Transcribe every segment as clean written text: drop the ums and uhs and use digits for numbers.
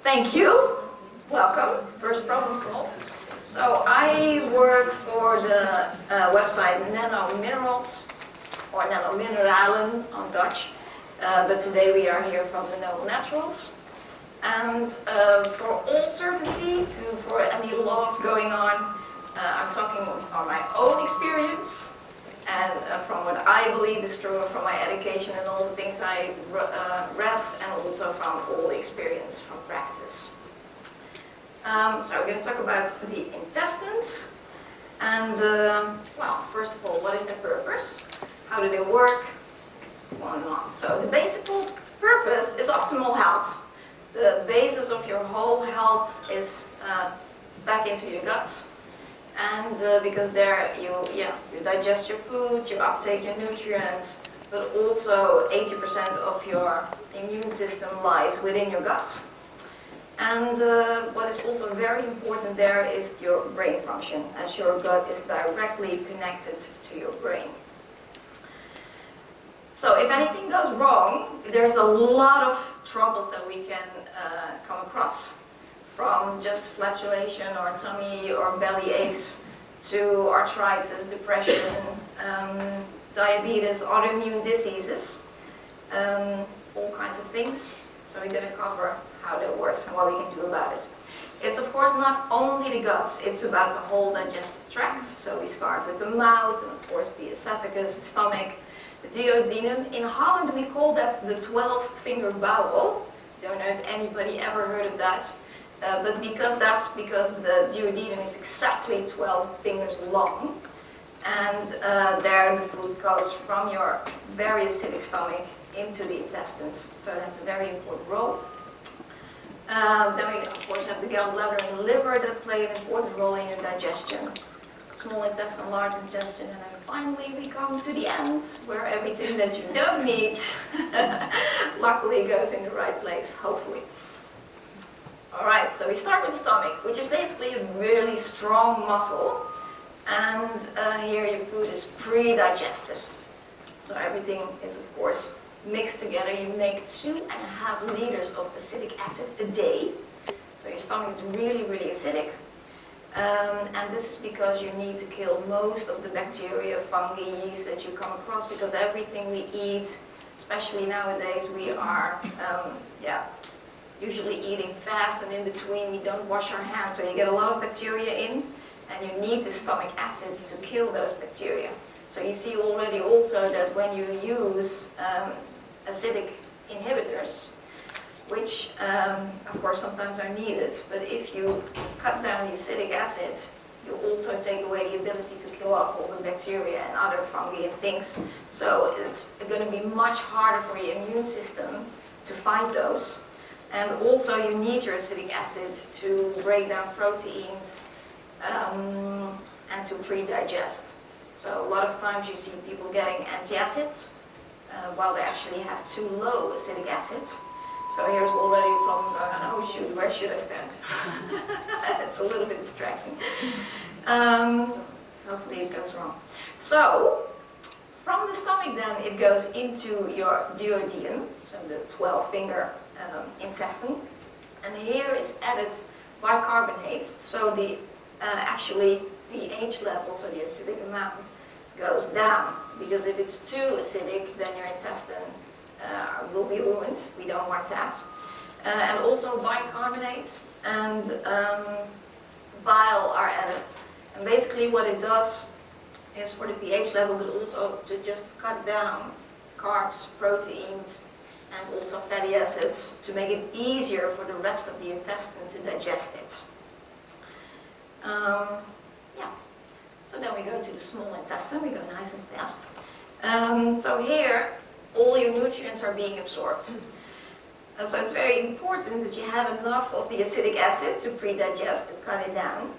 Thank you. Welcome. First problem solved. So I work for the website Nano Minerals, or Nano Mineralen on Dutch. But today we are here from the Noble Naturals. And for all certainty, for any laws going on, I'm talking on my own experience and from what I believe is true, from my education and all the things I read, and also from all the experience from practice. So we're going to talk about the intestines. And, well, first of all, what is their purpose? How do they work? On and on. So the basic purpose is optimal health. The basis of your whole health is back into your guts. And because there you digest your food, you uptake your nutrients, but also 80% of your immune system lies within your guts. And what is also very important there is your brain function, as your gut is directly connected to your brain. So if anything goes wrong, there's a lot of troubles that we can come across. From just flatulation or tummy or belly aches to arthritis, depression, diabetes, autoimmune diseases, all kinds of things. So we're going to cover how that works and what we can do about it. It's of course not only the guts, it's about the whole digestive tract. So we start with the mouth and of course the esophagus, the stomach, the duodenum. In Holland we call that the 12-finger bowel. Don't know if anybody ever heard of that. But that's because the duodenum is exactly 12 fingers long, and there the food goes from your very acidic stomach into the intestines. So that's a very important role. Then we of course have the gallbladder and the liver that play an important role in your digestion. Small intestine, large intestine, and then finally we come to the end, where everything that you don't need luckily goes in the right place, hopefully. Alright, so we start with the stomach, which is basically a really strong muscle, and here your food is pre-digested. So everything is of course mixed together. You make 2.5 liters of acetic acid a day. So your stomach is really, really acidic. And this is because you need to kill most of the bacteria, fungi, yeast that you come across, because everything we eat, especially nowadays, we are usually eating fast, and in between we don't wash our hands, so you get a lot of bacteria in, and you need the stomach acid to kill those bacteria. So you see already also that when you use acidic inhibitors, which of course sometimes are needed, but if you cut down the acidic acid, you also take away the ability to kill off all the bacteria and other fungi and things. So it's going to be much harder for your immune system to fight those. And also you need your acidic acid to break down proteins and to pre-digest. So a lot of times you see people getting antacids while they actually have too low acidic acid. So here's already from, oh shoot, where should I stand? It's a little bit distracting. Hopefully it goes wrong. So from the stomach then it goes into your duodenum, so the 12-finger intestine, and here is added bicarbonate, so the actually pH level, so the acidic amount, goes down, because if it's too acidic then your intestine will be ruined. We don't want that. And also bicarbonate and bile are added, and basically what it does is for the pH level, but also to just cut down carbs, proteins, and also fatty acids, to make it easier for the rest of the intestine to digest it. So then we go to the small intestine. We go nice and fast. So here, all your nutrients are being absorbed. So it's very important that you have enough of the acidic acid to pre-digest, to cut it down,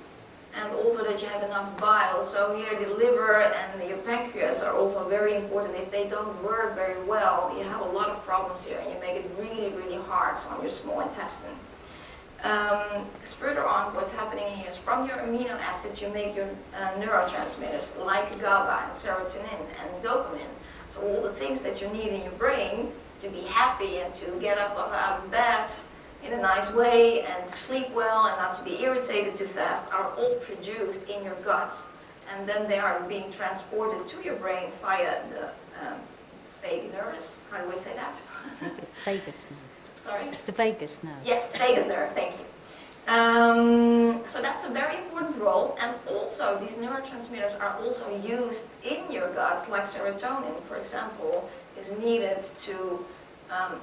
and also that you have enough bile. So here the liver and your pancreas are also very important. If they don't work very well, you have a lot of problems here, and you make it really, really hard on your small intestine. Further on, what's happening here is from your amino acids, you make your neurotransmitters like GABA and serotonin and dopamine. So all the things that you need in your brain to be happy and to get up out of bed in a nice way and to sleep well and not to be irritated too fast are all produced in your gut. And then they are being transported to your brain via the vagus nerve. How do we say that? Vagus nerve. Sorry? The vagus nerve. Yes, vagus nerve, thank you. So that's a very important role, and also these neurotransmitters are also used in your gut, like serotonin, for example, is needed to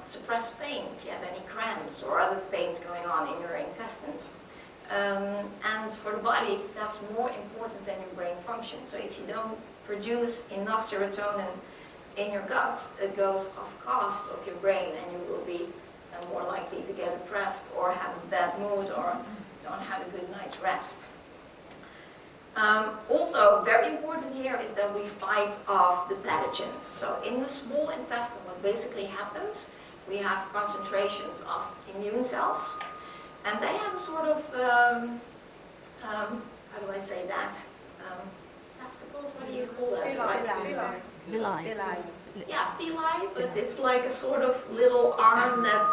suppress pain if you have any cramps or other pains going on in your intestines. And for the body, that's more important than your brain function. So if you don't produce enough serotonin in your gut, it goes off cost of your brain, and you will be more likely to get depressed or have a bad mood or don't have a good night's rest. Also, very important here is that we fight off the pathogens. So in the small intestine, what basically happens, we have concentrations of immune cells, and they have a sort of, how do I say that? Testicles, what do you call that? Villi. Yeah, villi, but it's like a sort of little arm that's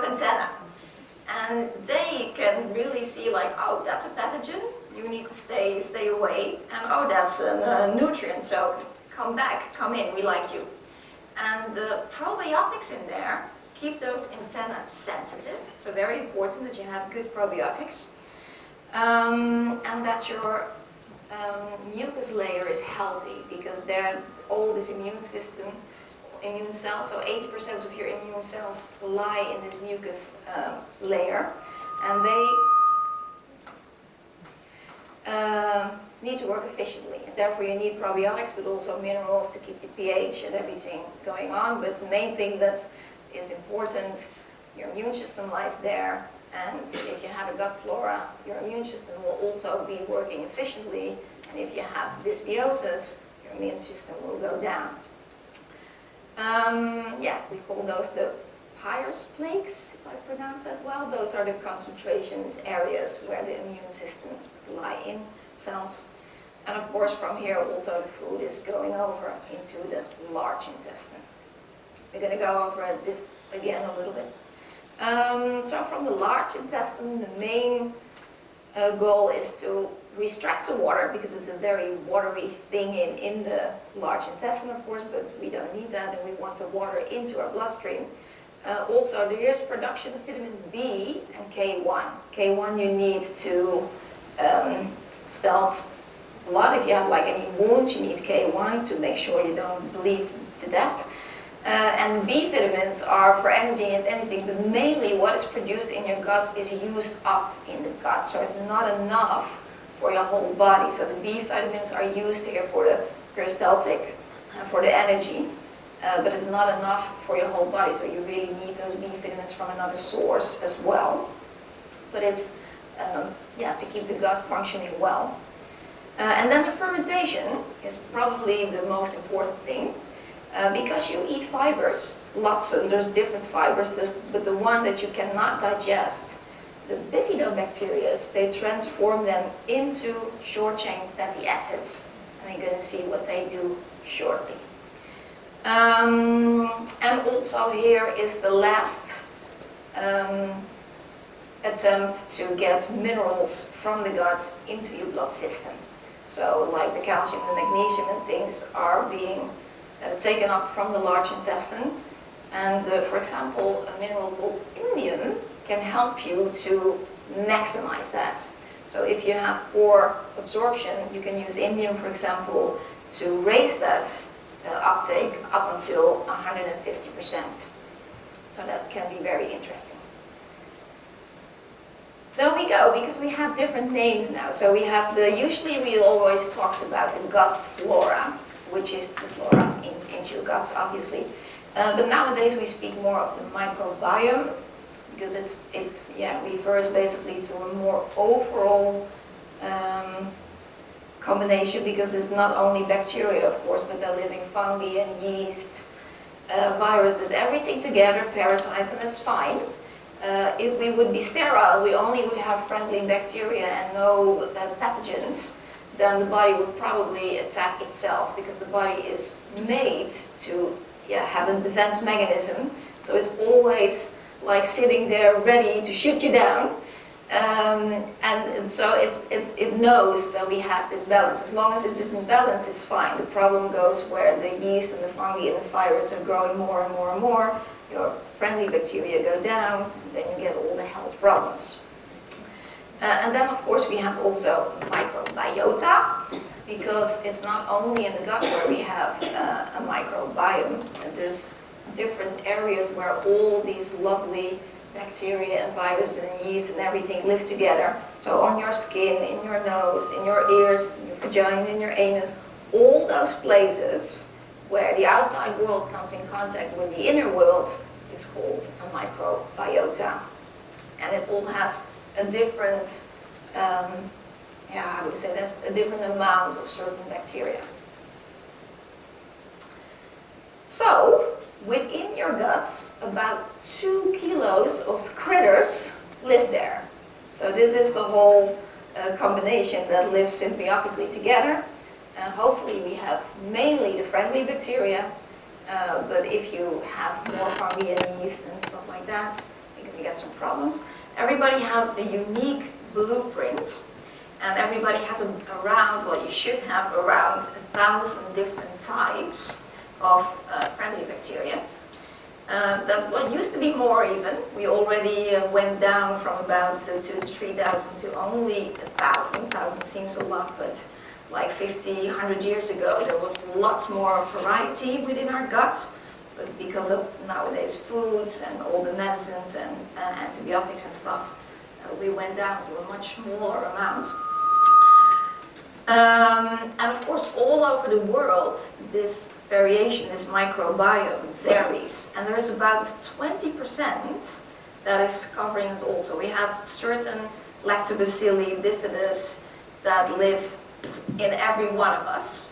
antenna. And they can really see like, oh, that's a pathogen, you need to stay away, and oh, that's a nutrient, so come in, we like you. And the probiotics in there keep those antennae sensitive, so very important that you have good probiotics, and that your mucus layer is healthy, because they're all this immune cells, so 80% of your immune cells lie in this mucus layer, and they need to work efficiently. And therefore you need probiotics, but also minerals to keep the pH and everything going on. But the main thing that is important, your immune system lies there, and if you have a gut flora, your immune system will also be working efficiently, and if you have dysbiosis, your immune system will go down. Yeah, we call those the Peyer's plaques, if I pronounce that well. Those are the concentrations areas where the immune systems lie in cells. And of course, from here also the food is going over into the large intestine. We're going to go over this again a little bit. So from the large intestine, the main goal is to restrict the water, because it's a very watery thing in the large intestine, of course, but we don't need that, and we want the water into our bloodstream. Also, there is production of vitamin B and K1. K1 you need to stop blood. If you have like any wounds, you need K1 to make sure you don't bleed to death. And B vitamins are for energy and anything, but mainly what is produced in your gut is used up in the gut. So it's not enough for your whole body. So the B vitamins are used here for the peristaltic, for the energy, but it's not enough for your whole body. So you really need those B vitamins from another source as well. But it's, yeah, to keep the gut functioning well. And then the fermentation is probably the most important thing. Because you eat fibers, lots, and there's different fibers, but the one that you cannot digest, the bifidobacteria, they transform them into short-chain fatty acids. And you're going to see what they do shortly. And also here is the last attempt to get minerals from the gut into your blood system. So like the calcium, the magnesium and things are being taken up from the large intestine, and for example, a mineral called indium can help you to maximize that. So if you have poor absorption, you can use indium, for example, to raise that uptake up until 150%. So that can be very interesting. There we go, because we have different names now. So we have usually we always talked about the gut flora, which is the flora into your guts, obviously. But nowadays we speak more of the microbiome, because it refers basically to a more overall combination, because it's not only bacteria, of course, but they're living fungi and yeast, viruses, everything together, parasites, and that's fine. If we would be sterile, we only would have friendly bacteria and no pathogens, then the body would probably attack itself, because the body is made to have a defense mechanism. So it's always like sitting there ready to shoot you down. And so it knows that we have this balance. As long as it's in balance, it's fine. The problem goes where the yeast and the fungi and the virus are growing more and more and more. Your friendly bacteria go down, and then you get all the health problems. And then, of course, we have also microbiota, because it's not only in the gut where we have a microbiome. And there's different areas where all these lovely bacteria and viruses and yeast and everything live together. So on your skin, in your nose, in your ears, in your vagina, in your anus, all those places where the outside world comes in contact with the inner world, it's called a microbiota. And it all has a different, how do we say that? A different amount of certain bacteria. So, within your guts, about 2 kilos of critters live there. So this is the whole combination that lives symbiotically together. Hopefully we have mainly the friendly bacteria, but if you have more fungi and yeast and stuff like that, you can get some problems. Everybody has a unique blueprint, and everybody has around, well, you should have around 1,000 different types of friendly bacteria. That what used to be more even. We already went down from about 2,000 to 3,000 to only 1,000. 1,000 seems a lot, but like 50, 100 years ago, there was lots more variety within our gut. But because of nowadays foods and all the medicines and antibiotics and stuff, we went down to a much smaller amount. And of course, all over the world, this variation, this microbiome varies. And there is about 20% that is covering us all. So we have certain lactobacilli, bifidus that live in every one of us.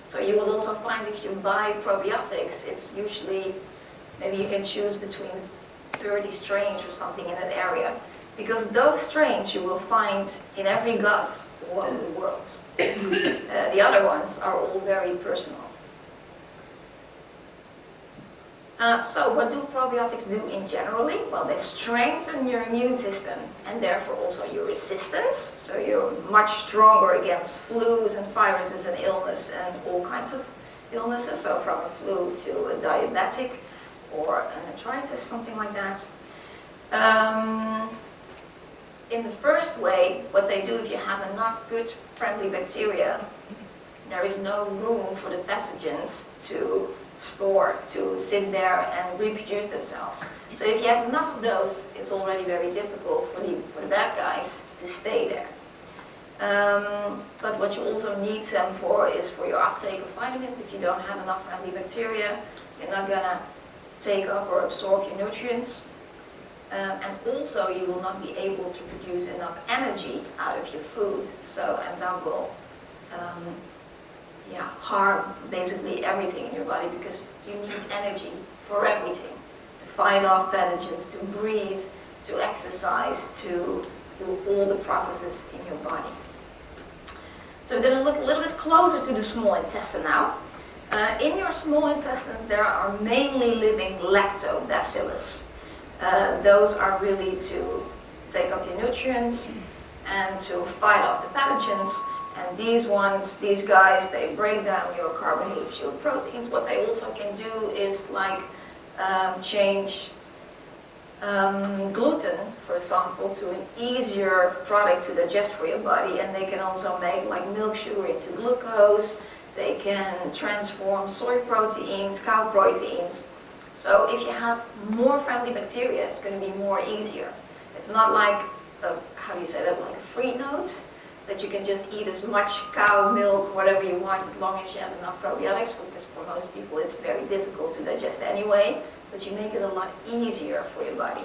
So you will also find if you buy probiotics, it's usually, maybe you can choose between 30 strains or something in that area. Because those strains you will find in every gut all over the world. The other ones are all very personal. So what do probiotics do in generally? Well, they strengthen your immune system and therefore also your resistance. So you're much stronger against flus and viruses and illness and all kinds of illnesses. So from a flu to a diabetic or an arthritis, something like that. In the first way, what they do, if you have enough good friendly bacteria, there is no room for the pathogens to store, to sit there and reproduce themselves. So if you have enough of those, it's already very difficult for the bad guys to stay there. But what you also need them for is for your uptake of vitamins. If you don't have enough friendly bacteria, you're not going to take up or absorb your nutrients. And also you will not be able to produce enough energy out of your food. So, and that will harm basically everything in your body, because you need energy for everything. To fight off pathogens, to breathe, to exercise, to do all the processes in your body. So we're going to look a little bit closer to the small intestine now. In your small intestines there are mainly living lactobacillus. Those are really to take up your nutrients and to fight off the pathogens. And these ones, these guys, they break down your carbohydrates, your proteins. What they also can do is like change gluten, for example, to an easier product to digest for your body. And they can also make like milk sugar into glucose. They can transform soy proteins, cow proteins. So if you have more friendly bacteria, it's going to be more easier. It's not like, how do you say that, like a free note, that you can just eat as much cow milk, whatever you want, as long as you have enough probiotics, because for most people it's very difficult to digest anyway, but you make it a lot easier for your body.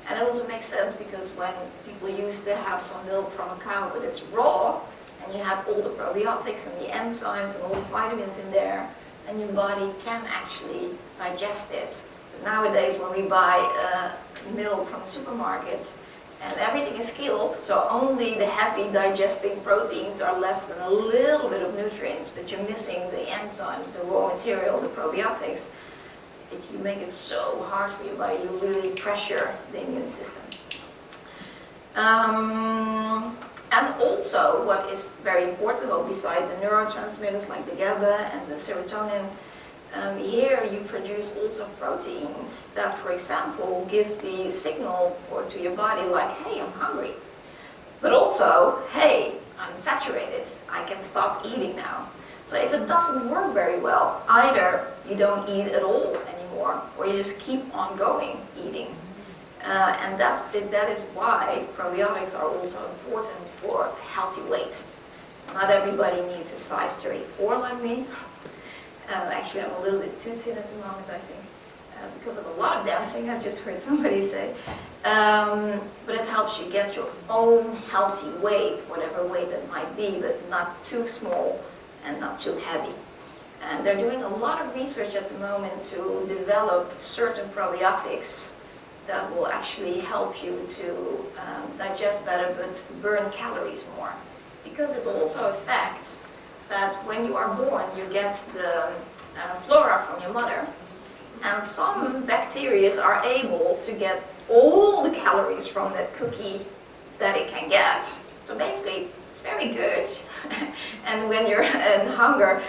And it also makes sense because when people used to have some milk from a cow, but it's raw, and you have all the probiotics and the enzymes and all the vitamins in there, and your body can actually digest it. But nowadays when we buy milk from the supermarket, and everything is killed, so only the heavy digesting proteins are left and a little bit of nutrients, but you're missing the enzymes, the raw material, the probiotics. you make it so hard for your body, you really pressure the immune system. And also, what is very important, well, besides the neurotransmitters like the GABA and the serotonin, here you produce also proteins that, for example, give the signal to your body like, hey, I'm hungry. But also, hey, I'm saturated, I can stop eating now. So if it doesn't work very well, either you don't eat at all anymore, or you just keep on going eating. And that is why probiotics are also important for healthy weight. Not everybody needs a size 34 like me. Actually, I'm a little bit too thin at the moment, I think, because of a lot of dancing, I just heard somebody say. But it helps you get your own healthy weight, whatever weight that might be, but not too small and not too heavy. And they're doing a lot of research at the moment to develop certain probiotics that will actually help you to digest better but burn calories more. Because it's also a fact that when you are born, you get the flora from your mother, and some bacteria are able to get all the calories from that cookie that it can get. So basically, it's very good. And when you're in hunger,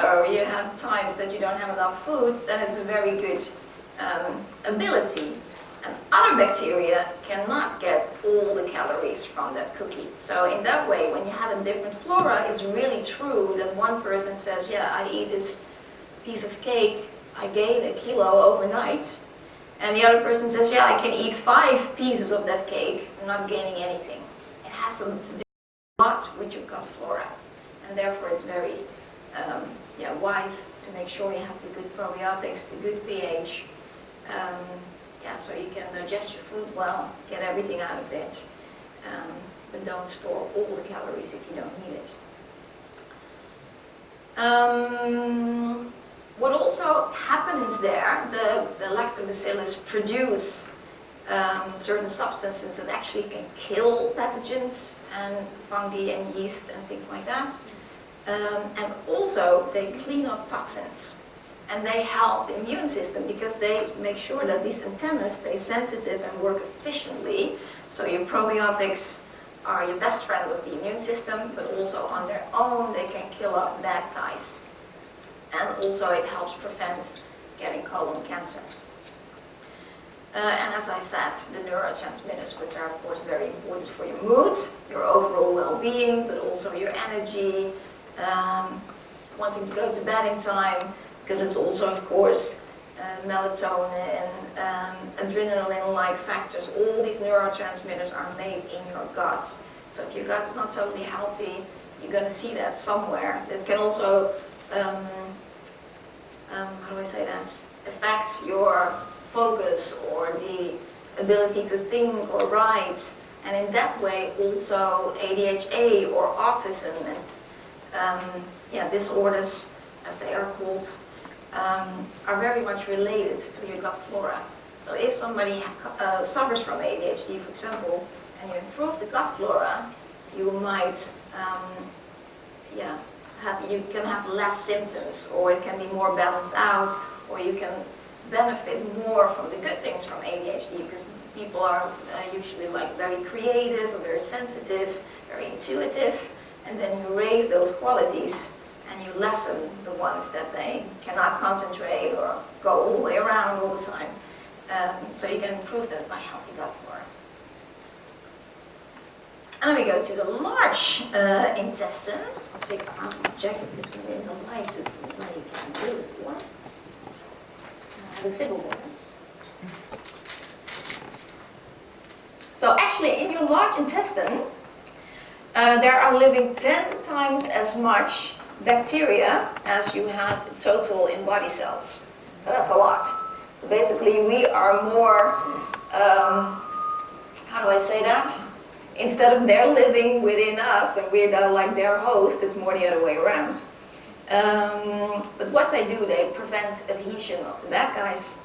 or you have times that you don't have enough food, then it's a very good ability. And other bacteria cannot get all the calories from that cookie. So in that way, when you have a different flora, it's really true that one person says, yeah, I eat this piece of cake, I gain a kilo overnight. And the other person says, yeah, I can eat 5 pieces of that cake, I'm not gaining anything. It has to do a lot with your gut flora. And therefore it's very wise to make sure you have the good probiotics, the good pH, so you can digest your food well, get everything out of it, but don't store all the calories if you don't need it. What also happens there, the lactobacillus produce certain substances that actually can kill pathogens and fungi and yeast and things like that. And also they clean up toxins. And they help the immune system because they make sure that these antennas stay sensitive and work efficiently. So your probiotics are your best friend of the immune system, but also on their own they can kill up bad guys. And also it helps prevent getting colon cancer. And as I said, the neurotransmitters, which are of course very important for your mood, your overall well-being, but also your energy, wanting to go to bed in time, because it's also, of course, melatonin, adrenaline-like factors. All these neurotransmitters are made in your gut. So if your gut's not totally healthy, you're going to see that somewhere. That can also, how do I say that, affect your focus or the ability to think or write. And in that way, also ADHD or autism and disorders, as they are called, are very much related to your gut flora. So if somebody suffers from ADHD, for example, and you improve the gut flora, you might, you can have less symptoms, or it can be more balanced out, or you can benefit more from the good things from ADHD, because people are usually like very creative, or very sensitive, very intuitive, and then you raise those qualities and you lessen the ones that they cannot concentrate or go all the way around all the time. So you can improve that by healthy gut flora. And then we go to the large intestine. I'll take out my jacket because we're in the lights, it's like you can't do it for. I have a civil one. So actually in your large intestine, there are living 10 times as much bacteria as you have total in body cells. So that's a lot. So basically we are more, how do I say that? Instead of they're living within us and we're like their host, it's more the other way around. But what they do, they prevent adhesion of the bad guys.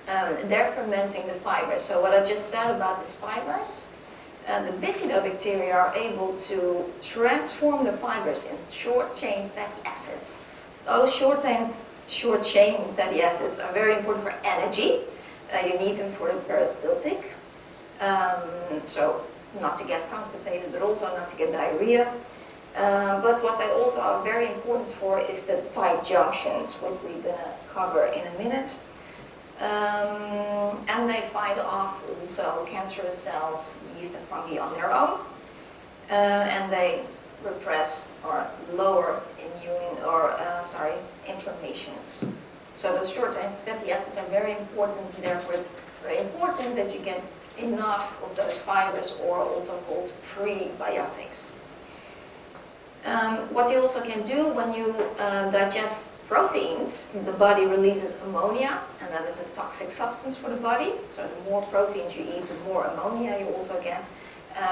They're fermenting the fibers. So what I just said about these fibers, the bifidobacteria are able to transform the fibers into short-chain fatty acids. Those short-chain short chain fatty acids are very important for energy. You need them for the peristaltic. So not to get constipated, but also not to get diarrhea. But what they also are very important for is the tight junctions, which we're going to cover in a minute. And they fight off also cancerous cells, yeast and fungi on their own. And they repress or lower inflammations. So those short-chain fatty acids are very important. Therefore, it's very important that you get enough of those fibers, or also called prebiotics. What you also can do when you digest proteins, the body releases ammonia, and that is a toxic substance for the body. So the more proteins you eat, the more ammonia you also get.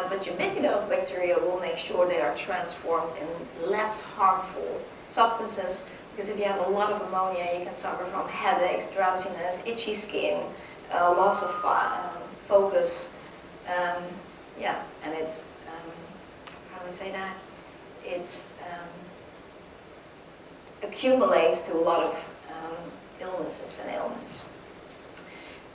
But your bifidobacteria will make sure they are transformed in less harmful substances, because if you have a lot of ammonia, you can suffer from headaches, drowsiness, itchy skin, loss of focus. And it's, how do we say that? It accumulates to a lot of illnesses and ailments.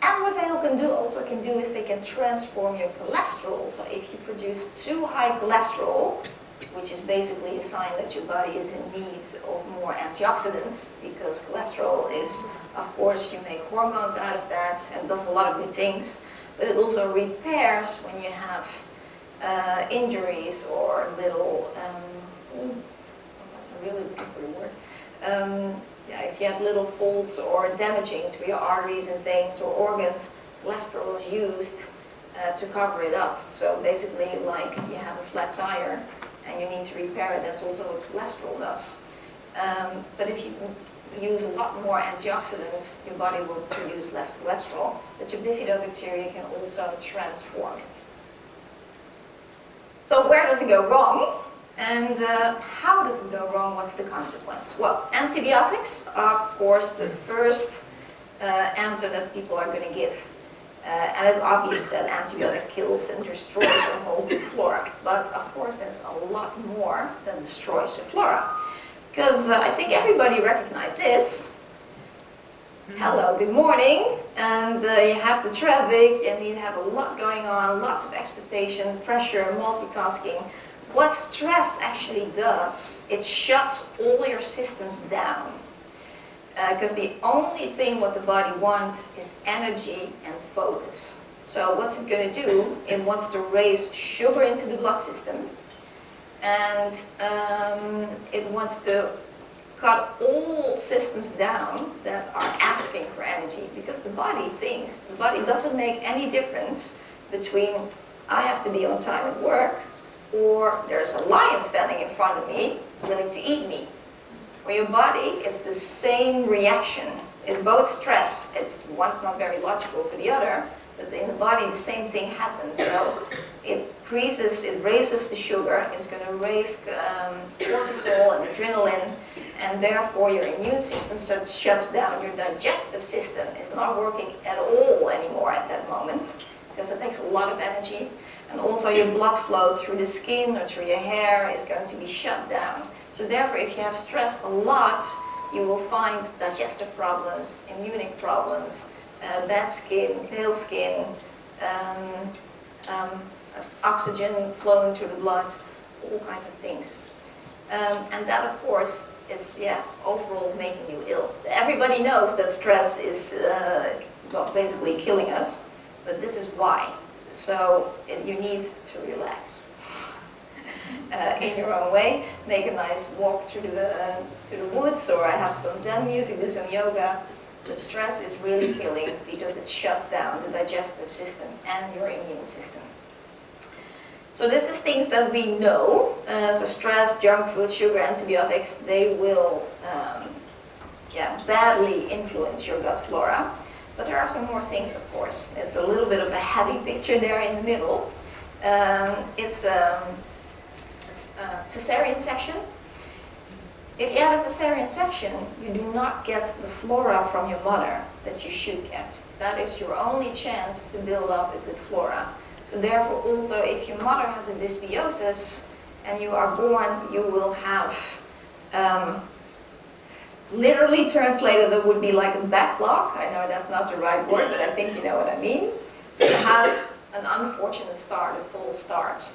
And what they also can do is they can transform your cholesterol. So if you produce too high cholesterol, which is basically a sign that your body is in need of more antioxidants, because cholesterol is, of course, you make hormones out of that and does a lot of good things, but it also repairs when you have injuries or little, sometimes I'm really looking for the words, if you have little faults or damaging to your arteries and veins or organs, cholesterol is used to cover it up. So basically, like you have a flat tire and you need to repair it, that's also what cholesterol does. But if you use a lot more antioxidants, your body will produce less cholesterol, but your bifidobacteria can also transform it. So where does it go wrong? And how does it go wrong? What's the consequence? Well, antibiotics are, of course, the first answer that people are going to give. And it's obvious that antibiotic kills and destroys your whole good flora. But, of course, there's a lot more than destroys your flora. Because I think everybody recognizes this. Hello, good morning. And you have the traffic, and you have a lot going on, lots of expectation, pressure, multitasking. What stress actually does, it shuts all your systems down. Because the only thing what the body wants is energy and focus. So what's it going to do? It wants to raise sugar into the blood system. And it wants to cut all systems down that are asking for energy. Because the body thinks, the body doesn't make any difference between I have to be on time at work, or there's a lion standing in front of me willing to eat me. For your body, it's the same reaction. In both stress, one's not very logical to the other, but in the body the same thing happens. So it raises the sugar, it's going to raise cortisol and adrenaline, and therefore your immune system shuts down. Your digestive system is not working at all anymore at that moment, because it takes a lot of energy. And also your blood flow through the skin or through your hair is going to be shut down. So therefore, if you have stress a lot, you will find digestive problems, immunic problems, bad skin, pale skin, oxygen flowing through the blood, all kinds of things. And that, of course, is overall making you ill. Everybody knows that stress is basically killing us, but this is why. So you need to relax in your own way. Make a nice walk through to the woods, or have some Zen music, do some yoga. But stress is really killing because it shuts down the digestive system and your immune system. So this is things that we know. So stress, junk food, sugar, antibiotics, they will badly influence your gut flora. But there are some more things, of course. It's a little bit of a heavy picture there in the middle. It's a cesarean section. If you have a cesarean section, you do not get the flora from your mother that you should get. That is your only chance to build up a good flora. So therefore also, if your mother has a dysbiosis and you are born, you will have Literally translated, it would be like a back block. I know that's not the right word, but I think you know what I mean. So you have an unfortunate start, a false start.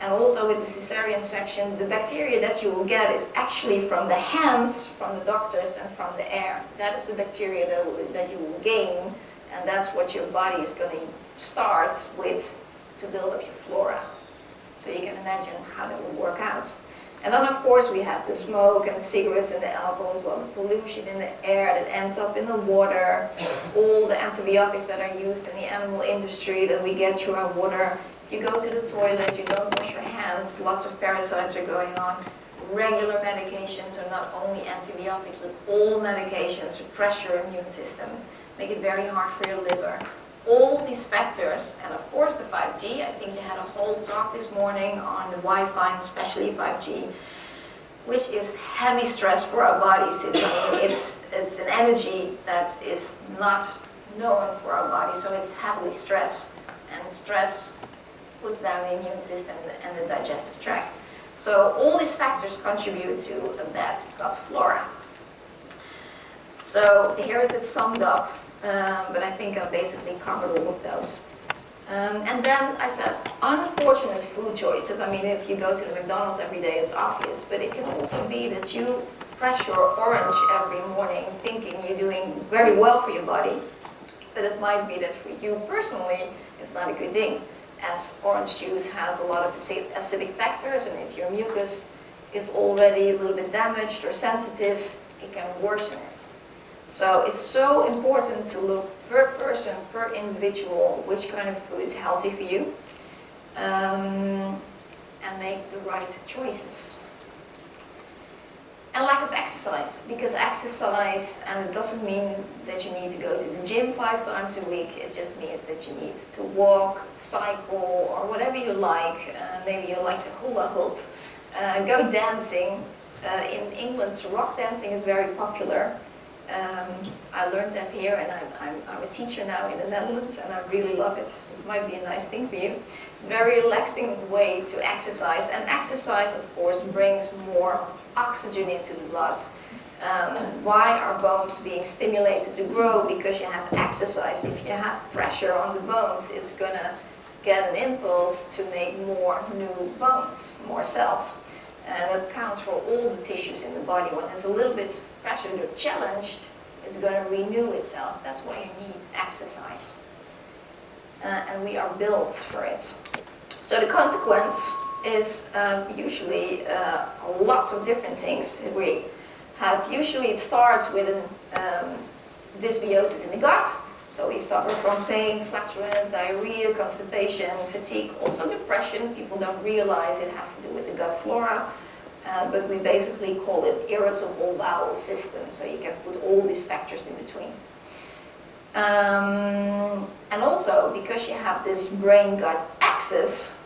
And also with the cesarean section, the bacteria that you will get is actually from the hands, from the doctors, and from the air. That is the bacteria that you will gain, and that's what your body is going to start with to build up your flora. So you can imagine how that will work out. And then of course we have the smoke and the cigarettes and the alcohol as well, the pollution in the air that ends up in the water, all the antibiotics that are used in the animal industry that we get through our water. If you go to the toilet, you don't wash your hands, lots of parasites are going on. Regular medications are not only antibiotics, but all medications suppress your immune system, make it very hard for your liver. All these factors, and of course the 5G, I think you had a whole talk this morning on the Wi-Fi, and especially 5G, which is heavy stress for our bodies. It's an energy that is not known for our body, so it's heavily stressed, and stress puts down the immune system and the digestive tract. So all these factors contribute to a bad gut flora. So here is it summed up. But I think I basically covered all of those. And then I said, unfortunate food choices. I mean, if you go to the McDonald's every day, it's obvious. But it can also be that you press your orange every morning thinking you're doing very well for your body. But it might be that for you personally, it's not a good thing, as orange juice has a lot of acidic factors, and if your mucus is already a little bit damaged or sensitive, it can worsen it. So it's so important to look per person, per individual, which kind of food is healthy for you, and make the right choices. And lack of exercise, because exercise, and it doesn't mean that you need to go to the gym 5 times a week, it just means that you need to walk, cycle, or whatever you like. Maybe you like to hula hoop, go dancing. In England, rock dancing is very popular. I learned that here, and I'm a teacher now in the Netherlands, and I really love it. It might be a nice thing for you. It's a very relaxing way to exercise, and exercise, of course, brings more oxygen into the blood. Why are bones being stimulated to grow? Because you have exercise. If you have pressure on the bones, it's going to get an impulse to make more new bones, more cells. And that counts for all the tissues in the body. When it's a little bit pressured or challenged, it's going to renew itself. That's why you need exercise. And we are built for it. So the consequence is usually lots of different things. Usually it starts with dysbiosis in the gut. So we suffer from pain, flatulence, diarrhea, constipation, fatigue, also depression. People don't realize it has to do with the gut flora, but we basically call it irritable bowel system. So you can put all these factors in between. And also, because you have this brain-gut axis,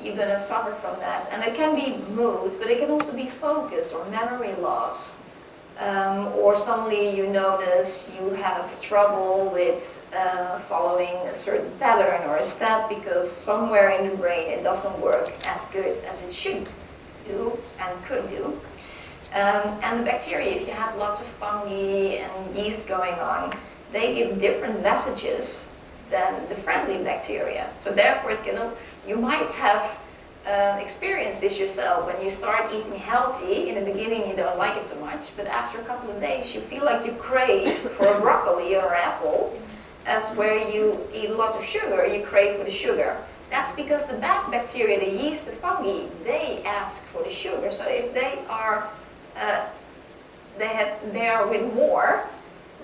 you're going to suffer from that. And it can be mood, but it can also be focus or memory loss. Or suddenly you notice you have trouble with following a certain pattern or a step because somewhere in the brain it doesn't work as good as it should do and could do. And the bacteria, if you have lots of fungi and yeast going on, they give different messages than the friendly bacteria. So therefore you might have experience this yourself. When you start eating healthy, in the beginning you don't like it so much, but after a couple of days you feel like you crave for a broccoli or an apple, as where you eat lots of sugar, you crave for the sugar. That's because the bad bacteria, the yeast, the fungi, they ask for the sugar. So if they are with more,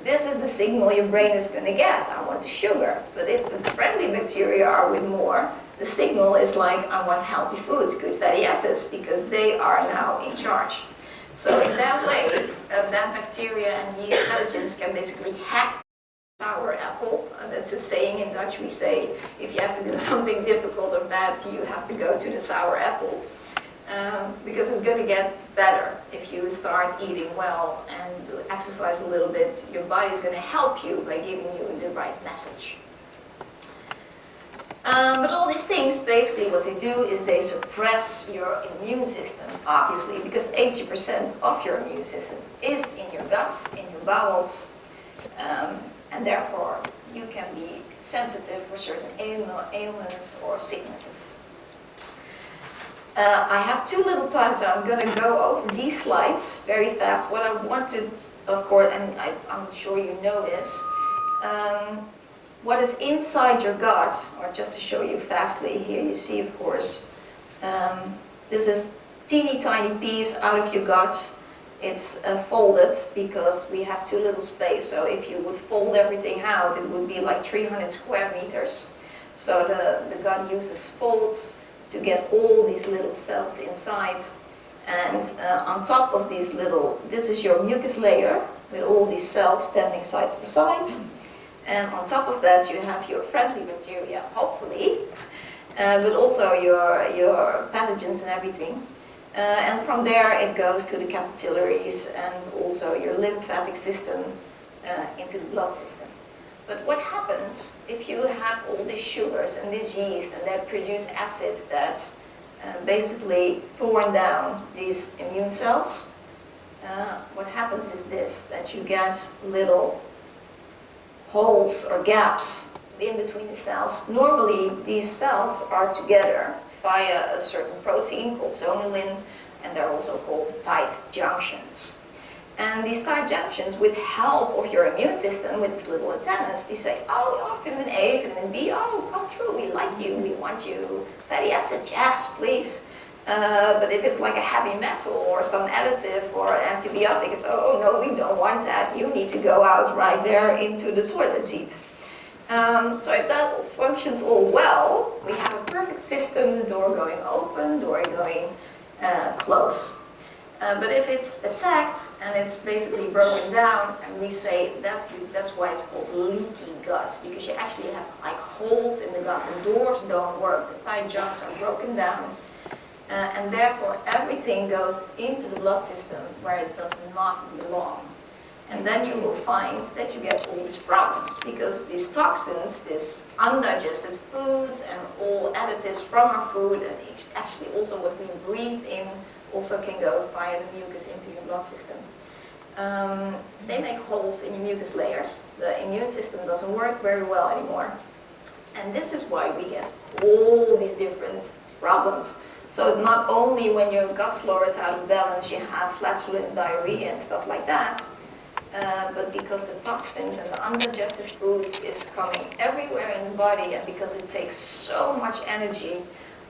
this is the signal your brain is going to get. I want the sugar. But if the friendly bacteria are with more, the signal is like, I want healthy foods, good fatty acids, because they are now in charge. So in that way, bad bacteria and yeast pathogens can basically hack sour apple. That's a saying in Dutch. We say, if you have to do something difficult or bad, you have to go to the sour apple. Because it's going to get better if you start eating well and exercise a little bit. Your body is going to help you by giving you the right message. But all these things, basically what they do is they suppress your immune system, obviously, because 80% of your immune system is in your guts, in your bowels, and therefore you can be sensitive for certain ailments or sicknesses. I have too little time, so I'm going to go over these slides very fast. What I wanted, of course, and I'm sure you know this, what is inside your gut, or just to show you fastly, here you see, of course, this is teeny tiny piece out of your gut. It's folded because we have too little space, so if you would fold everything out, it would be like 300 square meters. So the gut uses folds to get all these little cells inside. And on top of these little, this is your mucus layer with all these cells standing side by side. And on top of that you have your friendly bacteria, hopefully, but also your pathogens and everything. And from there it goes to the capillaries and also your lymphatic system into the blood system. But what happens if you have all these sugars and this yeast and they produce acids that basically thorn down these immune cells? What happens is this, that you get little holes or gaps in between the cells. Normally these cells are together via a certain protein called zonulin, and they're also called tight junctions. And these tight junctions, with help of your immune system, with these little antennas, they say, oh, vitamin A, vitamin B, oh, come through, we like you, we want you. Fatty acids, yes, please. But if it's like a heavy metal or some additive or antibiotic, it's, oh, no, we don't want that. You need to go out right there into the toilet seat. So if that functions all well, we have a perfect system, the door going open, door going close. But if it's attacked and it's basically broken down, and we say that's why it's called leaky gut, because you actually have like holes in the gut, the doors don't work, the tight junks are broken down, and therefore everything goes into the blood system where it does not belong. And then you will find that you get all these problems, because these toxins, these undigested foods and all additives from our food, and actually also what we breathe in, also can go via the mucus into your blood system. They make holes in your mucus layers. The immune system doesn't work very well anymore. And this is why we get all these different problems. So it's not only when your gut flora is out of balance, you have flatulence, diarrhea and stuff like that, but because the toxins and the undigested foods is coming everywhere in the body, and because it takes so much energy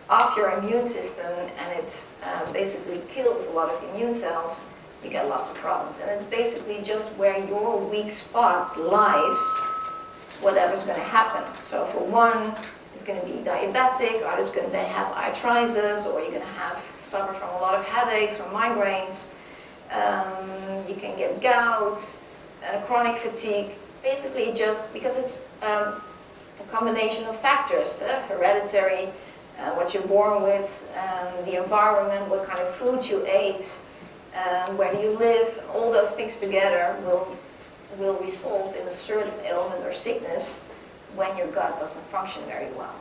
off your immune system, and it basically kills a lot of immune cells, you get lots of problems. And it's basically just where your weak spot lies, whatever's going to happen. So for one, it's going to be diabetic, others going to have arthritis, or you're going to suffer from a lot of headaches or migraines. You can get gout, chronic fatigue, basically just because it's a combination of factors, hereditary, what you're born with, the environment, what kind of food you ate, where do you live, all those things together will result in a certain ailment or sickness when your gut doesn't function very well.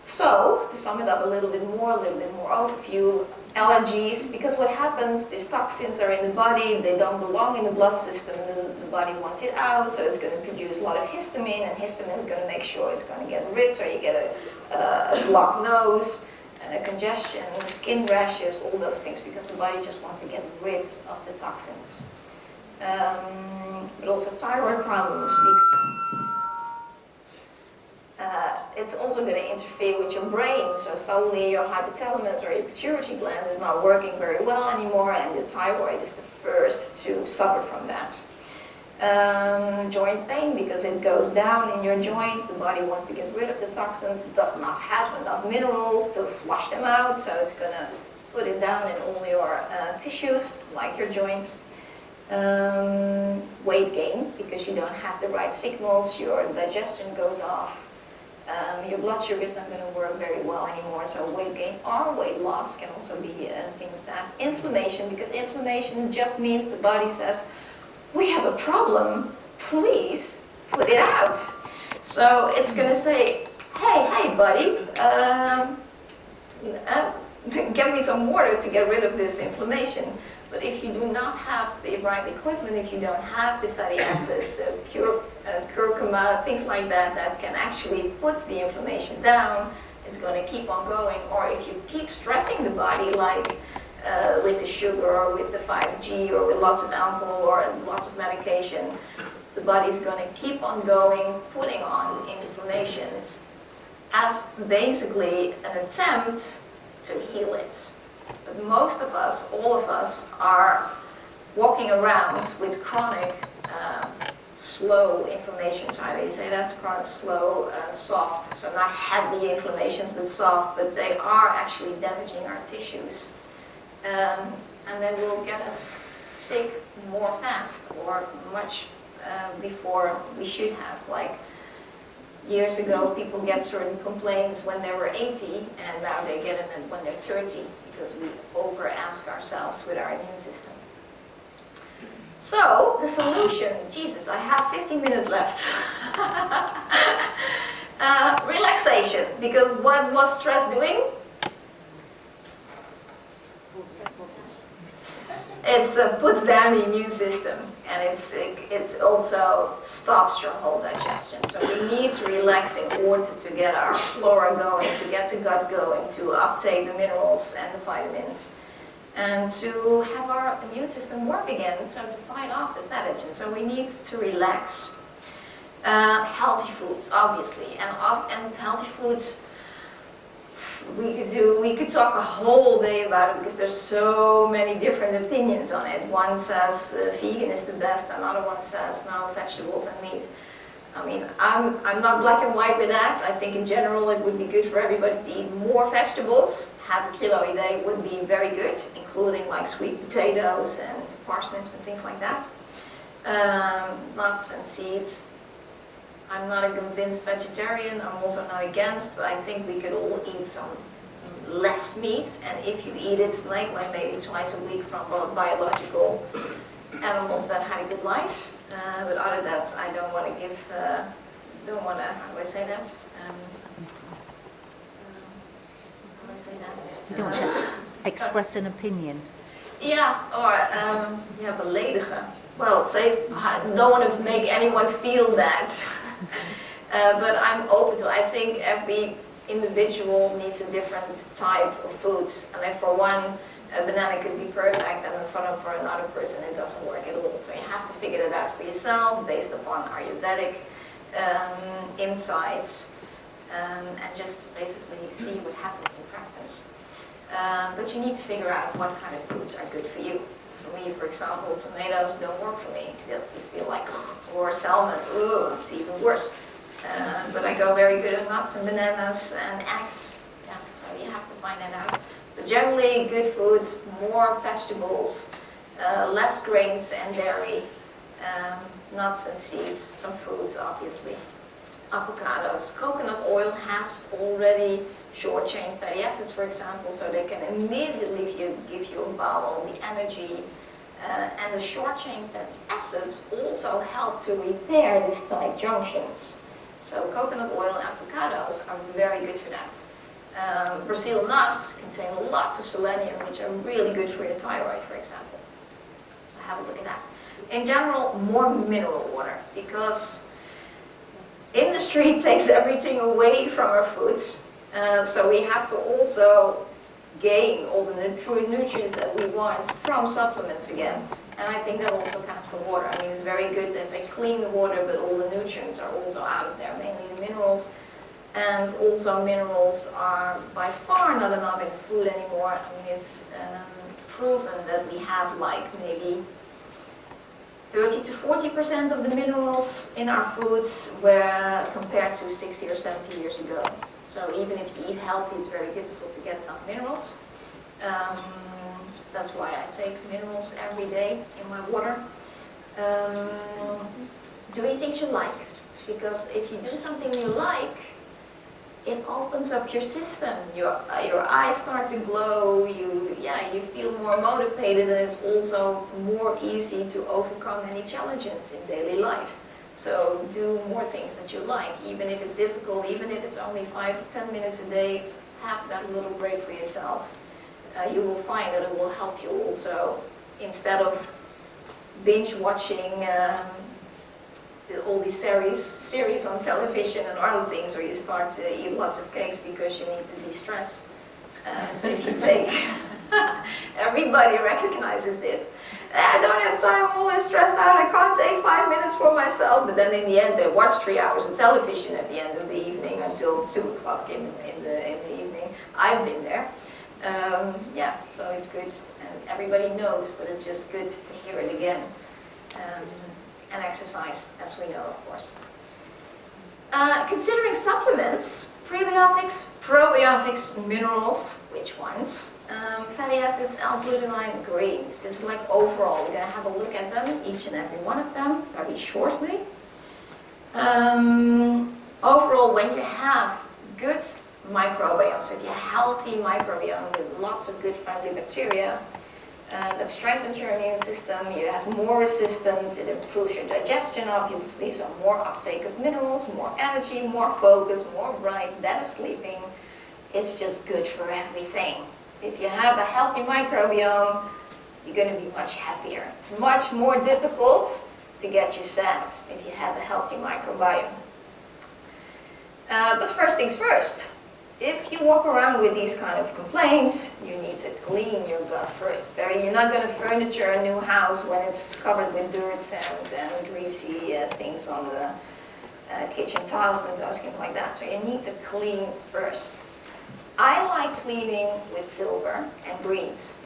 So, to sum it up a little bit more overview, allergies, because what happens, these toxins are in the body, they don't belong in the blood system, the body wants it out, so it's going to produce a lot of histamine, and histamine is going to make sure it's going to get rid, so you get a blocked nose, congestion, skin rashes, all those things, because the body just wants to get rid of the toxins. But also thyroid problems. It's also going to interfere with your brain, so suddenly your hypothalamus or your pituitary gland is not working very well anymore, and the thyroid is the first to suffer from that. Joint pain, because it goes down in your joints, the body wants to get rid of the toxins, it does not have enough minerals to flush them out, so it's going to put it down in all your tissues, like your joints. Weight gain, because you don't have the right signals, your digestion goes off. Your blood sugar is not going to work very well anymore, so weight gain or weight loss can also be a thing of that. Inflammation, because inflammation just means the body says, we have a problem, please put it out. So it's going to say, hey buddy, get me some water to get rid of this inflammation. But if you do not have the right equipment, if you don't have the fatty acids, the curcuma, things like that, that can actually put the inflammation down, it's going to keep on going. Or if you keep stressing the body, like with the sugar or with the 5G or with lots of alcohol or lots of medication, the body's going to keep on going, putting on inflammations as basically an attempt to heal it. But most of us, all of us, are walking around with chronic, slow inflammations. How do you say that? Chronic, slow, soft. So not heavy inflammations, but soft. But they are actually damaging our tissues. And they will get us sick more fast or much before we should have. Like years ago, people get certain complaints when they were 80, and now they get them when they're 30, because we over-ask ourselves with our immune system. So, the solution, Jesus, I have 15 minutes left. Relaxation, because what was stress doing? It puts down the immune system, and it also stops your whole digestion. So we need to relax in order to get our flora going, to get the gut going, to uptake the minerals and the vitamins, and to have our immune system work again, so to fight off the pathogen. So we need to relax. Healthy foods, obviously, and healthy foods. We could talk a whole day about it, because there's so many different opinions on it. One says vegan is the best, another one says no, vegetables and meat. I mean, I'm not black and white with that. I think in general it would be good for everybody to eat more vegetables. Half a kilo a day would be very good, including like sweet potatoes and parsnips and things like that. Nuts and seeds. I'm not a convinced vegetarian, I'm also not against, but I think we could all eat some less meat, and if you eat it like maybe twice a week from biological animals that had a good life. But other than that, I don't want to give, how do I say that? How do I say that? You don't want to express an opinion. Yeah, or beledigen. Well, say, don't want to make anyone feel that. But I'm open to it. I think every individual needs a different type of food. And like for one, a banana could be perfect, and for another person it doesn't work at all. So you have to figure it out for yourself based upon Ayurvedic insights, and just basically see what happens in practice. But you need to figure out what kind of foods are good for you. For me, for example, tomatoes don't work for me. They feel like, or salmon, it's even worse. But I go very good on nuts and bananas and eggs. Yeah, so you have to find that out. But generally, good foods, more vegetables, less grains and dairy, nuts and seeds, some fruits, obviously. Avocados. Coconut oil has already short-chain fatty acids, for example, so they can immediately give you a bowel, the energy, and the short-chain fatty acids also help to repair these tight junctions. So coconut oil and avocados are very good for that. Brazil nuts contain lots of selenium, which are really good for your thyroid, for example. So have a look at that. In general, more mineral water, because industry takes everything away from our foods. So we have to also gain all the nutrients that we want from supplements again. And I think that also counts for water. I mean, it's very good that they clean the water, but all the nutrients are also out of there, mainly the minerals. And also minerals are by far not enough in food anymore. I mean, it's proven that we have like maybe 30 to 40% of the minerals in our foods were compared to 60 or 70 years ago. So even if you eat healthy, it's very difficult to get enough minerals. That's why I take minerals every day in my water. Doing things you like, because if you do something you like, it opens up your system. Your eyes start to glow. You feel more motivated, and it's also more easy to overcome any challenges in daily life. So do more things that you like, even if it's difficult, even if it's only 5 or 10 minutes a day, have that little break for yourself. You will find that it will help you also, instead of binge watching all these series on television and other things, or you start to eat lots of cakes because you need to de-stress. So if you take, everybody recognizes it. I don't have time, I'm always stressed out, I can't take 5 minutes for myself. But then in the end they watch 3 hours of television at the end of the evening until 2 o'clock in the evening. I've been there. Yeah, so it's good, and everybody knows, but it's just good to hear it again. And exercise, as we know, of course. Considering supplements, prebiotics, probiotics, minerals, which ones? Fatty acids, L-glutamine, greens. This is like overall. We're going to have a look at them, each and every one of them, very shortly. Overall, when you have good microbiome, so if you have a healthy microbiome with lots of good friendly bacteria, that strengthens your immune system, you have more resistance, it improves your digestion obviously, so more uptake of minerals, more energy, more focus, more bright, better sleeping. It's just good for everything. If you have a healthy microbiome, you're going to be much happier. It's much more difficult to get you sad if you have a healthy microbiome. But first things first. If you walk around with these kind of complaints, you need to clean your gut first. You're not going to furniture a new house when it's covered with dirt, sand, and greasy things on the kitchen tiles and those things like that. So you need to clean first. I like cleaning with silver and greens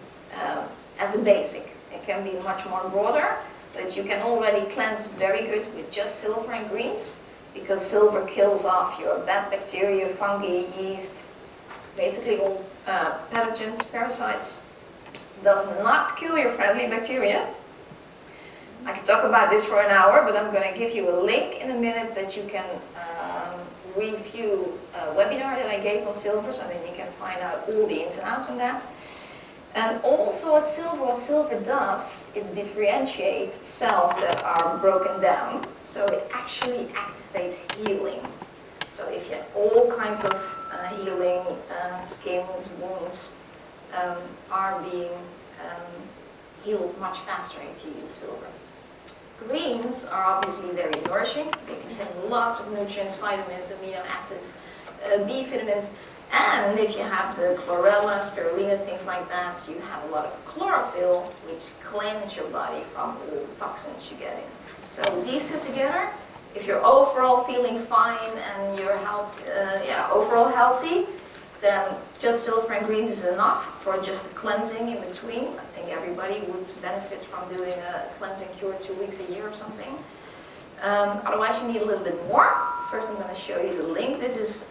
as a basic. It can be much more broader, but you can already cleanse very good with just silver and greens, because silver kills off your bad bacteria, fungi, yeast, basically all pathogens, parasites. Does not kill your friendly bacteria. I could talk about this for an hour, but I'm going to give you a link in a minute that you can review a webinar that I gave on silver, so then you can find out all the ins and outs on that. And also what silver does, it differentiates cells that are broken down, so it actually activates healing. So if you have all kinds of healing, skins, wounds are being healed much faster if you use silver. Greens are obviously very nourishing. They contain lots of nutrients, vitamins, amino acids, B vitamins. And if you have the chlorella, spirulina, things like that, you have a lot of chlorophyll, which cleanse your body from all the toxins you get in. So these two together, if you're overall feeling fine and you're overall healthy, then just silver and greens is enough for just a cleansing in between. I think everybody would benefit from doing a cleansing cure 2 weeks a year or something. Otherwise you need a little bit more. First I'm going to show you the link. This is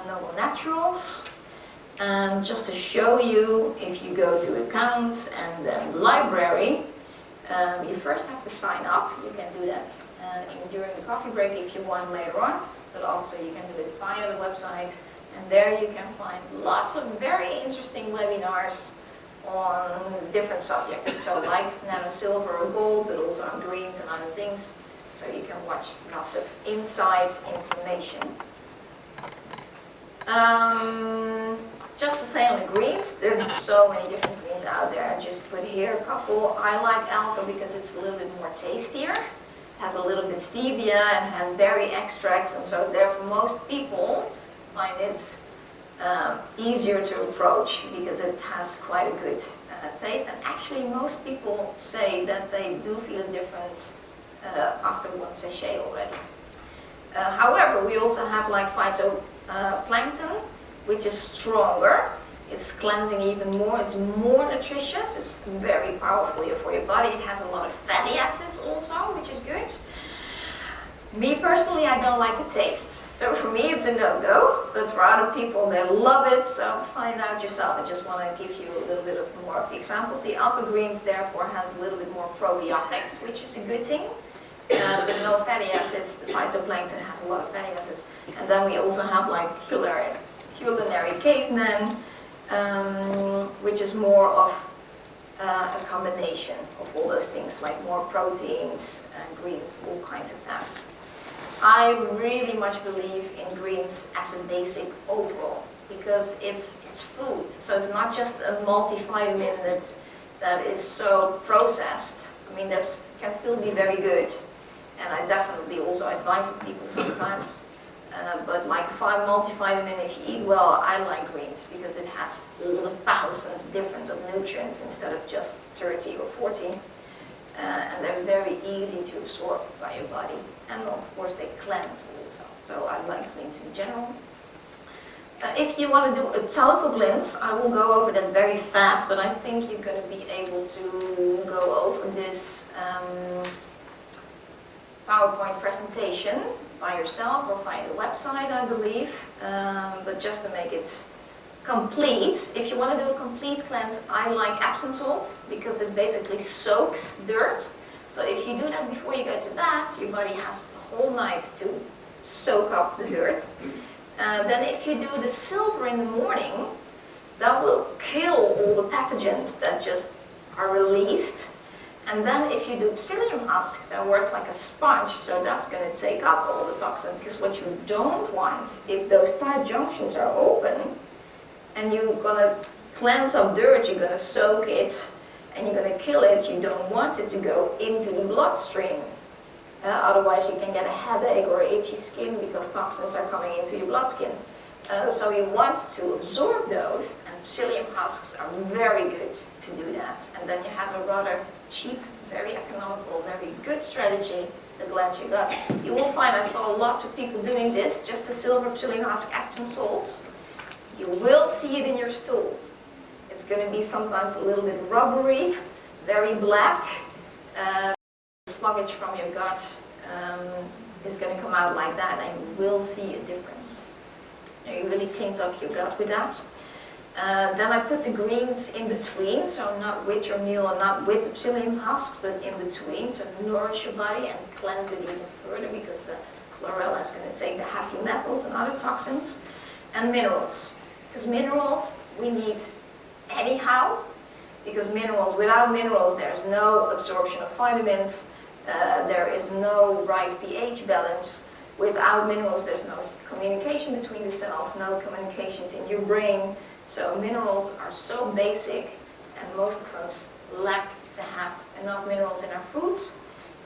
Noble Naturals. And just to show you, if you go to accounts and then library, you first have to sign up. You can do that during the coffee break if you want later on, but also you can do it via the website. And there you can find lots of very interesting webinars on different subjects. So like nano silver or gold, but also on greens and other things. So you can watch lots of inside information. Just to say on the greens, there's so many different greens out there. I just put here a couple. I like alpha because it's a little bit more tastier. It has a little bit stevia and has berry extracts, and so therefore most people find it easier to approach because it has quite a good taste. And actually most people say that they do feel a difference after one sachet already. However, we also have like phytoplankton, which is stronger. It's cleansing even more. It's more nutritious. It's very powerful for your body. It has a lot of fatty acids also, which is good. Me personally, I don't like the taste. So for me, it's a no-go. But for other people, they love it. So find out yourself. I just want to give you a little bit more of the examples. The alpha greens, therefore, has a little bit more probiotics, which is a good thing. But no fatty acids. The phytoplankton has a lot of fatty acids. And then we also have like culinary caveman, which is more of a combination of all those things, like more proteins and greens, all kinds of that. I really much believe in greens as a basic overall, because it's food. So it's not just a multivitamin that is so processed. I mean, that can still be very good. And I definitely also advise people sometimes. But like a multivitamin, if you eat well, I like greens because it has all the thousands difference of nutrients instead of just 30 or 40. And they're very easy to absorb by your body. And of course they cleanse also. So I like greens in general. If you want to do a total cleanse, I will go over that very fast, but I think you're going to be able to go over this PowerPoint presentation by yourself or via the website, I believe. But just to make it complete, if you want to do a complete cleanse, I like Epsom salt because it basically soaks dirt. So if you do that before you go to bed, your body has the whole night to soak up the dirt. Then if you do the silver in the morning, that will kill all the pathogens that just are released. And then if you do psyllium husk, that works like a sponge, so that's going to take up all the toxin, because what you don't want, if those tight junctions are open, and you're going to cleanse up dirt, you're going to soak it, and you're going to kill it, you don't want it to go into the bloodstream. Otherwise you can get a headache or itchy skin because toxins are coming into your bloodstream. So you want to absorb those, and psyllium husks are very good to do that. And then you have a rather cheap, very economical, very good strategy to cleanse your gut. You will find, I saw lots of people doing this, just the silver psyllium husk Epsom salt. You will see it in your stool. It's going to be sometimes a little bit rubbery, very black. Sluggish from your gut is going to come out like that, and you will see a difference. It really cleans up your gut with that. Then I put the greens in between, so not with your meal and not with the psyllium husk, but in between to nourish your body and cleanse it even further, because the chlorella is going to take the heavy metals and other toxins. And minerals, because minerals we need anyhow, because minerals, without minerals there's no absorption of vitamins, there is no right pH balance. Without minerals there's no communication between the cells, no communications in your brain. So minerals are so basic, and most of us lack to have enough minerals in our foods.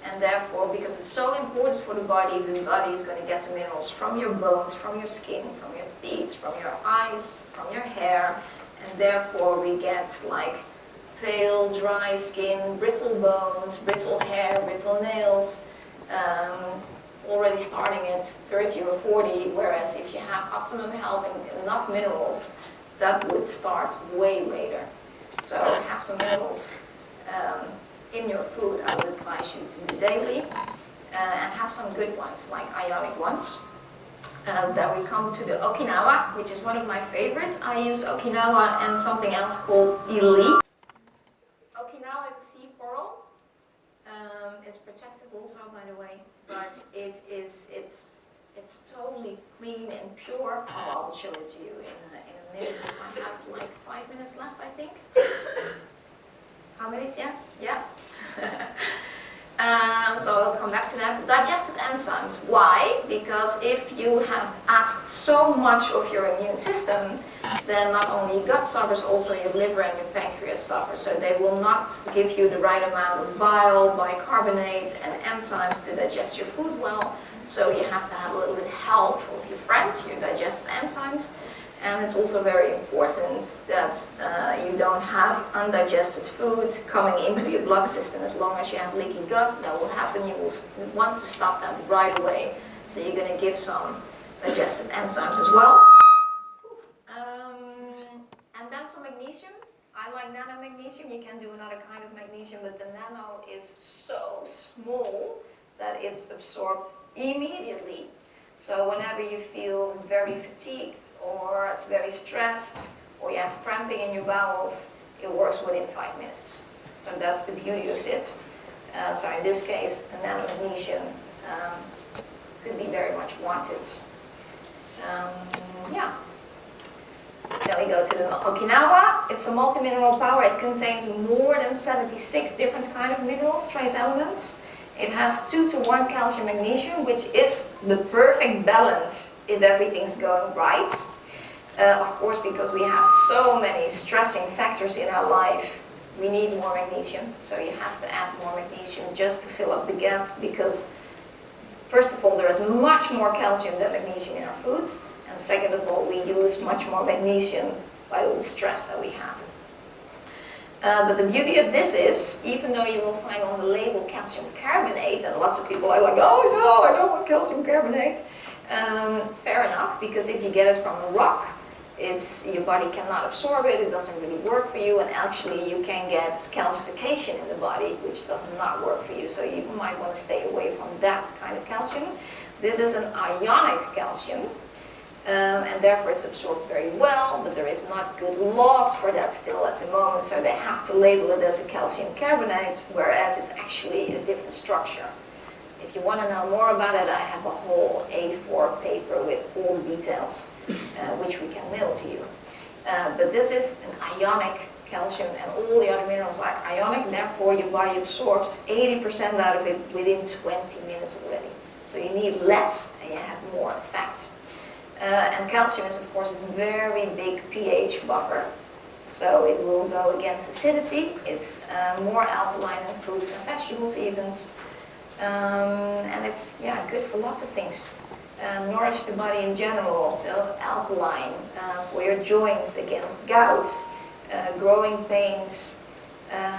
And therefore, because it's so important for the body is going to get the minerals from your bones, from your skin, from your feet, from your eyes, from your hair. And therefore we get like pale, dry skin, brittle bones, brittle hair, brittle nails, already starting at 30 or 40, whereas if you have optimum health and enough minerals, that would start way later. So have some minerals in your food, I would advise you to do daily, and have some good ones, like ionic ones. Then we come to the Okinawa, which is one of my favorites. I use Okinawa and something else called Elite. Okinawa is a sea coral. It's protected also, by the way, but it's totally clean and pure. Oh, I'll show it to you in a minute. I have like 5 minutes left, I think. How many? Yeah. So I'll come back to that. Digestive enzymes. Why? Because if you have asked so much of your immune system, then not only your gut suffers, also your liver and your pancreas suffer. So they will not give you the right amount of bile, bicarbonates, and enzymes to digest your food well. So you have to have a little bit of help of your friends, your digestive enzymes. And it's also very important that you don't have undigested foods coming into your blood system. As long as you have leaky gut, that will happen. You will want to stop that right away. So you're going to give some digestive enzymes as well. And then some magnesium. I like nano magnesium. You can do another kind of magnesium, but the nano is so small that it's absorbed immediately. So whenever you feel very fatigued, or it's very stressed, or you have cramping in your bowels, it works within 5 minutes. So that's the beauty of it. So in this case, a nano magnesium could be very much wanted. Yeah. Then we go to the Okinawa. It's a multi-mineral power. It contains more than 76 different kind of minerals, trace elements. It has 2:1 calcium magnesium, which is the perfect balance if everything's going right. Of course, because we have so many stressing factors in our life, we need more magnesium. So you have to add more magnesium just to fill up the gap, because first of all, there is much more calcium than magnesium in our foods. And second of all, we use much more magnesium by all the stress that we have. But the beauty of this is, even though you will find on the label calcium carbonate, and lots of people are like, oh no, I don't want calcium carbonate. Fair enough, because if you get it from a rock, your body cannot absorb it, it doesn't really work for you, and actually you can get calcification in the body, which does not work for you, so you might want to stay away from that kind of calcium. This is an ionic calcium, and therefore it's absorbed very well, but there is not good laws for that still at the moment, so they have to label it as a calcium carbonate, whereas it's actually a different structure. If you want to know more about it, I have a whole A4 paper with all the details, which we can mail to you. But this is an ionic calcium, and all the other minerals are ionic, therefore your body absorbs 80% out of it within 20 minutes already. So you need less and you have more effect. And calcium is of course a very big pH buffer, so it will go against acidity. It's more alkaline than fruits and vegetables even. And it's good for lots of things. Nourish the body in general, so alkaline, for your joints, against gout, growing pains,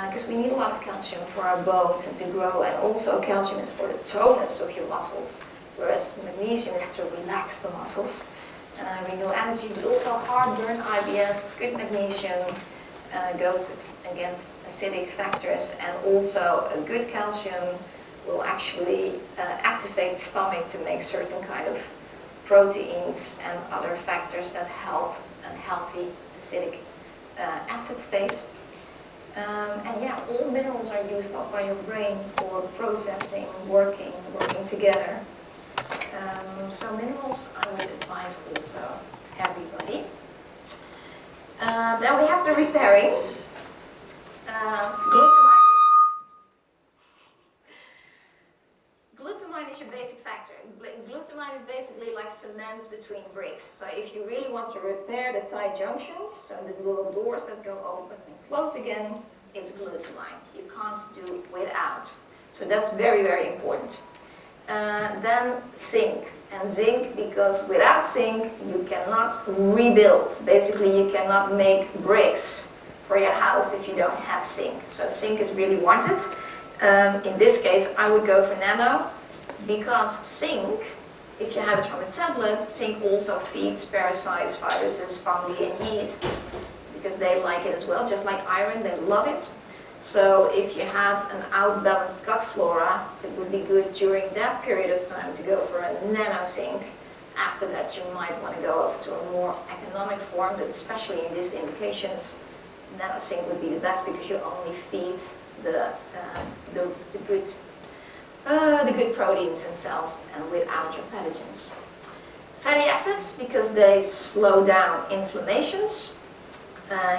because we need a lot of calcium for our bones and to grow, and also calcium is for the tonus of your muscles, whereas magnesium is to relax the muscles, renew energy, but also heartburn, IBS. Good magnesium goes against acidic factors, and also a good calcium will actually activate the stomach to make certain kind of proteins and other factors that help a healthy acidic acid state. And yeah, all minerals are used up by your brain for processing, working together. So minerals I would advise also everybody. Then we have the repairing. Glutamine. Glutamine is your basic factor. Glutamine is basically like cement between bricks. So if you really want to repair the tight junctions, so the little doors that go open and close again, it's glutamine. You can't do it without. So that's very, very important. Then zinc. And zinc, because without zinc you cannot rebuild. Basically you cannot make bricks for your house if you don't have zinc. So zinc is really wanted. In this case, I would go for nano, because zinc, if you have it from a tablet, zinc also feeds parasites, viruses, fungi, and yeasts, because they like it as well, just like iron, they love it. So if you have an outbalanced gut flora, it would be good during that period of time to go for a nano zinc. After that, you might want to go over to a more economic form, but especially in these indications, nano zinc would be the best, because you only feed the good proteins and cells, and without your pathogens. Fatty acids, because they slow down inflammations,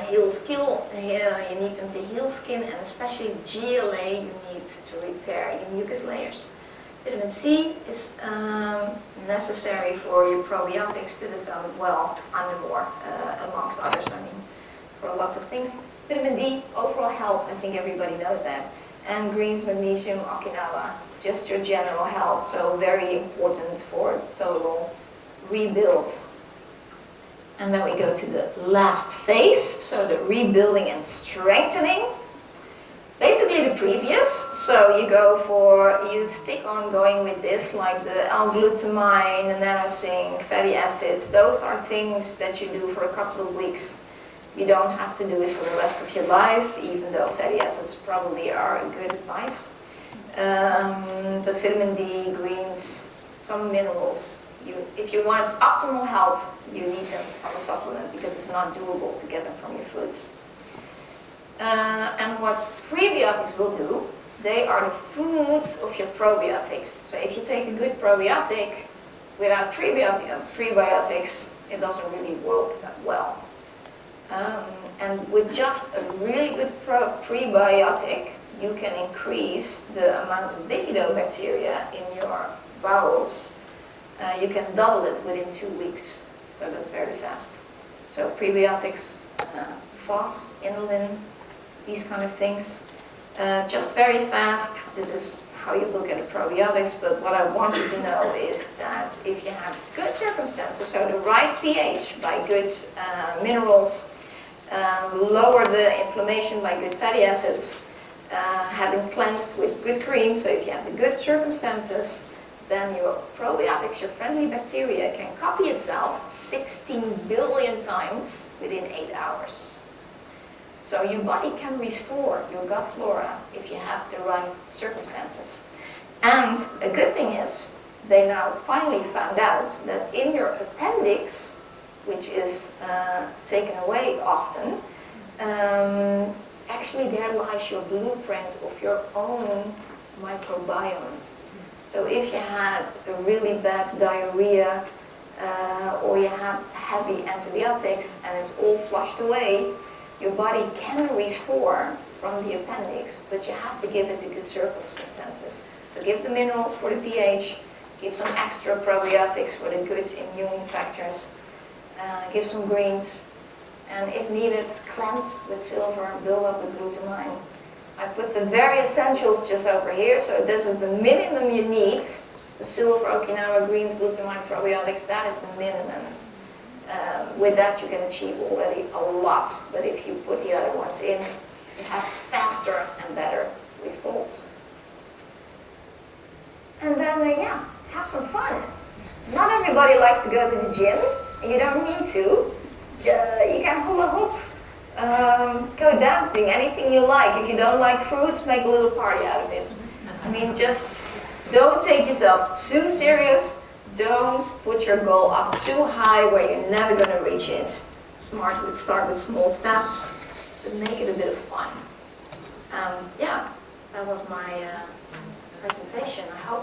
heal skin, you need them to heal skin, and especially GLA you need to repair your mucus layers. Vitamin C is necessary for your probiotics to develop well under more, amongst others, for lots of things. Vitamin D, overall health, I think everybody knows that. And greens, magnesium, Okinawa, just your general health, so very important for total rebuild. And then we go to the last phase, so the rebuilding and strengthening. Basically the previous, so you stick on going with this, like the L-glutamine, the nanozinc, fatty acids. Those are things that you do for a couple of weeks. You don't have to do it for the rest of your life, even though fatty acids probably are a good advice. But vitamin D, greens, some minerals, if you want optimal health, you need them from a supplement, because it's not doable to get them from your foods. And what prebiotics will do, they are the foods of your probiotics. So if you take a good probiotic without prebiotics, it doesn't really work that well. And with just a really good prebiotic, you can increase the amount of bifidobacteria in your bowels. You can double it within 2 weeks. So that's very fast. So prebiotics, fast, inulin, these kind of things. Just very fast. This is how you look at the probiotics, but what I want you to know is that if you have good circumstances, so the right pH by good minerals, lower the inflammation by good fatty acids, having cleansed with good cream, so if you have the good circumstances, then your probiotics, your friendly bacteria, can copy itself 16 billion times within 8 hours. So your body can restore your gut flora if you have the right circumstances. And a good thing is, they now finally found out that in your appendix, which is taken away often, actually there lies your blueprint of your own microbiome. So if you had a really bad diarrhea, or you had heavy antibiotics and it's all flushed away, your body can restore from the appendix, but you have to give it the good circumstances. So give the minerals for the pH, give some extra probiotics for the good immune factors, give some greens, and if needed, cleanse with silver, build up with glutamine. I put the very essentials just over here, so this is the minimum you need. The silver, Okinawa greens, glutamine, probiotics, that is the minimum. With that you can achieve already a lot, but if you put the other ones in, you have faster and better results. And then, yeah, have some fun. Not everybody likes to go to the gym, and you don't need to. You can hula hoop, go dancing, anything you like. If you don't like fruits, make a little party out of it. I mean, just don't take yourself too serious. Don't put your goal up too high where you're never going to reach it. Start with small steps, but make it a bit of fun. Yeah, that was my presentation. I hope